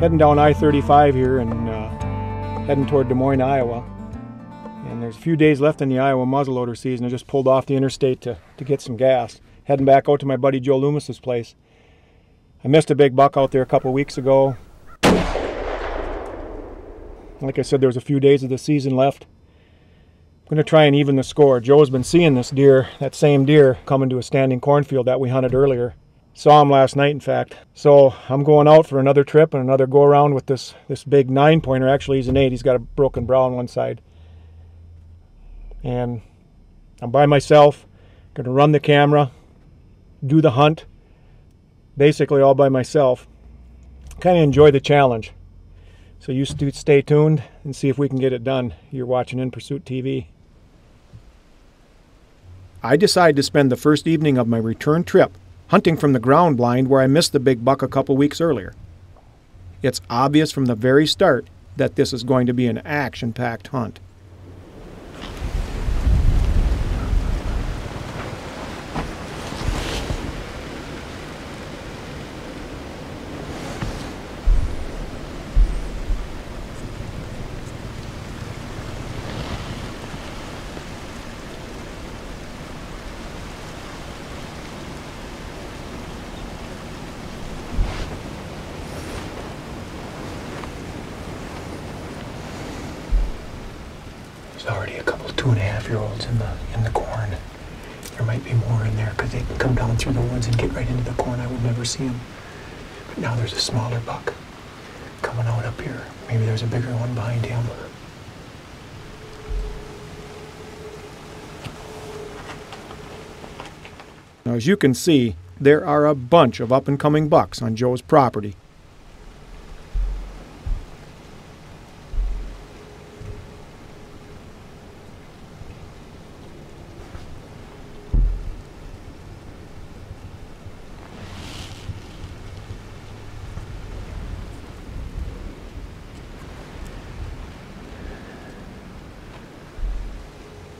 Heading down I-35 here and heading toward Des Moines, Iowa. And there's a few days left in the Iowa muzzleloader season. I just pulled off the interstate to get some gas. Heading back out to my buddy Joe Loomis's place. I missed a big buck out there a couple weeks ago. Like I said, there was a few days of the season left. I'm going to try and even the score. Joe's been seeing this deer, that same deer, coming to a standing cornfield that we hunted earlier. Saw him last night, in fact. So I'm going out for another trip and another go around with this big 9-pointer. Actually, he's an 8. He's got a broken brow on one side. And I'm by myself. Going to run the camera, do the hunt, basically all by myself. Kind of enjoy the challenge. So you stay tuned and see if we can get it done. You're watching In Pursuit TV. I decide to spend the first evening of my return trip hunting from the ground blind where I missed the big buck a couple weeks earlier. It's obvious from the very start that this is going to be an action-packed hunt. There's already a couple 2.5-year-olds in the corn. There might be more in there because they can come down through the woods and get right into the corn. I would never see them. But now there's a smaller buck coming out up here. Maybe there's a bigger one behind him. Now, as you can see, there are a bunch of up-and-coming bucks on Joe's property.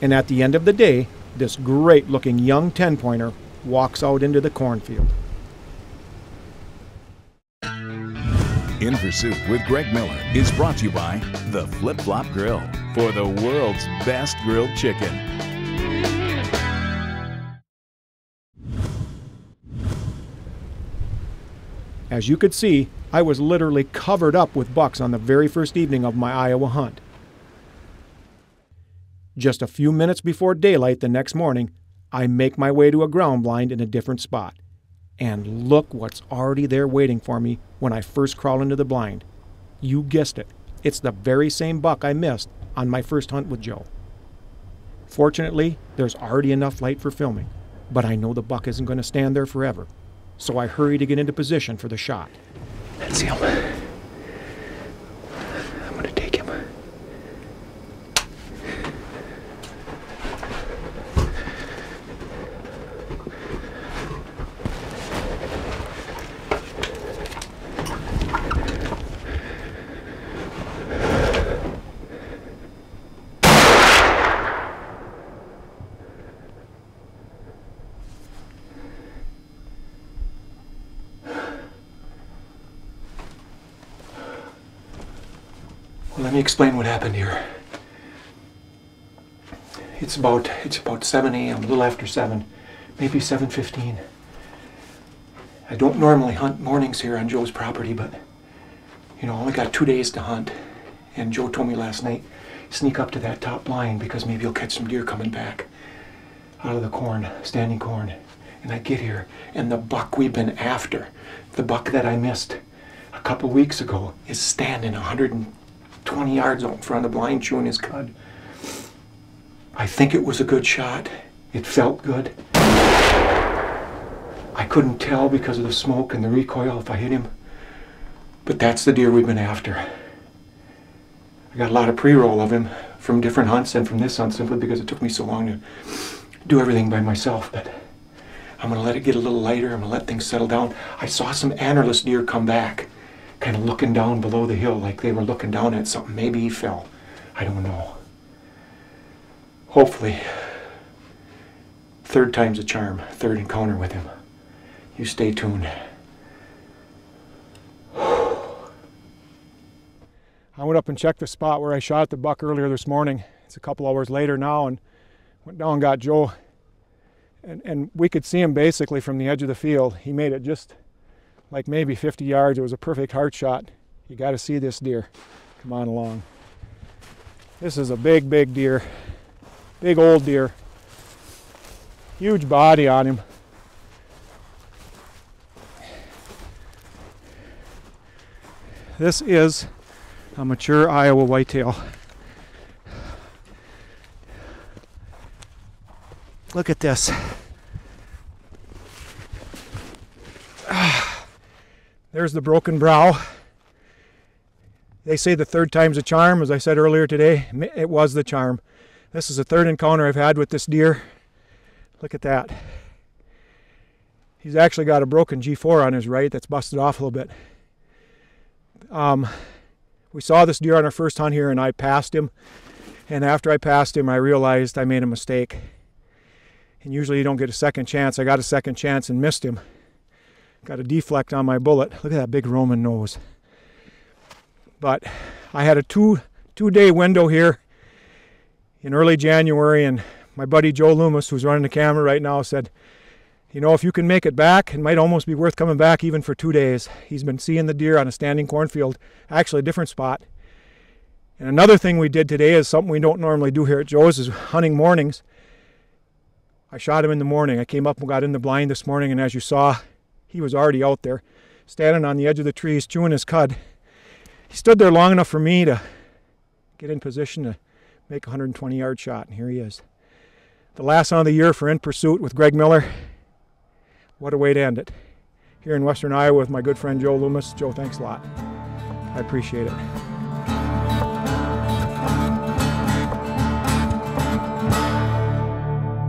And at the end of the day, this great-looking young 10-pointer walks out into the cornfield. In Pursuit with Greg Miller is brought to you by the Flip Flop Grill for the world's best grilled chicken. As you could see, I was literally covered up with bucks on the very first evening of my Iowa hunt. Just a few minutes before daylight the next morning, I make my way to a ground blind in a different spot. And look what's already there waiting for me when I first crawl into the blind. You guessed it, it's the very same buck I missed on my first hunt with Joe. Fortunately, there's already enough light for filming, but I know the buck isn't going to stand there forever. So I hurry to get into position for the shot. That's him. I'm going to take him. Let me explain what happened here. It's about 7 a.m., a little after 7, maybe 7:15. I don't normally hunt mornings here on Joe's property, but I only got 2 days to hunt. And Joe told me last night, sneak up to that top blind because maybe you'll catch some deer coming back out of the corn, standing corn. And I get here, and the buck we've been after, the buck that I missed a couple weeks ago, is standing 120 yards out in front of the blind chewing his cud. I think it was a good shot. It felt good. I couldn't tell because of the smoke and the recoil if I hit him. But that's the deer we've been after. I got a lot of pre-roll of him from different hunts and from this hunt simply because it took me so long to do everything by myself. But I'm going to let it get a little lighter. I'm going to let things settle down. I saw some antlerless deer come back, kind of looking down below the hill like they were looking down at something. Maybe he fell. I don't know. Hopefully, third time's a charm, third encounter with him. You stay tuned. I went up and checked the spot where I shot the buck earlier this morning. It's a couple hours later now, and went down and got Joe. And we could see him basically from the edge of the field. He made it just like maybe 50 yards. It was a perfect heart shot. You got to see this deer. Come on along. This is a big, big deer. Big old deer. Huge body on him. This is a mature Iowa whitetail. Look at this. There's the broken brow. They say the third time's a charm. As I said earlier today, it was the charm. This is the third encounter I've had with this deer. Look at that. He's actually got a broken G4 on his right that's busted off a little bit. We saw this deer on our first hunt here, and I passed him. And after I passed him, I realized I made a mistake. And usually you don't get a second chance. I got a second chance and missed him. Got a deflect on my bullet. Look at that big Roman nose. But I had a two-day window here in early January, and my buddy Joe Loomis, who's running the camera right now, said, you know, if you can make it back, it might almost be worth coming back even for 2 days. He's been seeing the deer on a standing cornfield, actually a different spot. And another thing we did today is something we don't normally do here at Joe's, is hunting mornings. I shot him in the morning. I came up and got in the blind this morning, and as you saw, he was already out there, standing on the edge of the trees, chewing his cud. He stood there long enough for me to get in position to make a 120-yard shot, and here he is. The last hunt of the year for In Pursuit with Greg Miller. What a way to end it. Here in Western Iowa with my good friend Joe Loomis. Joe, thanks a lot. I appreciate it.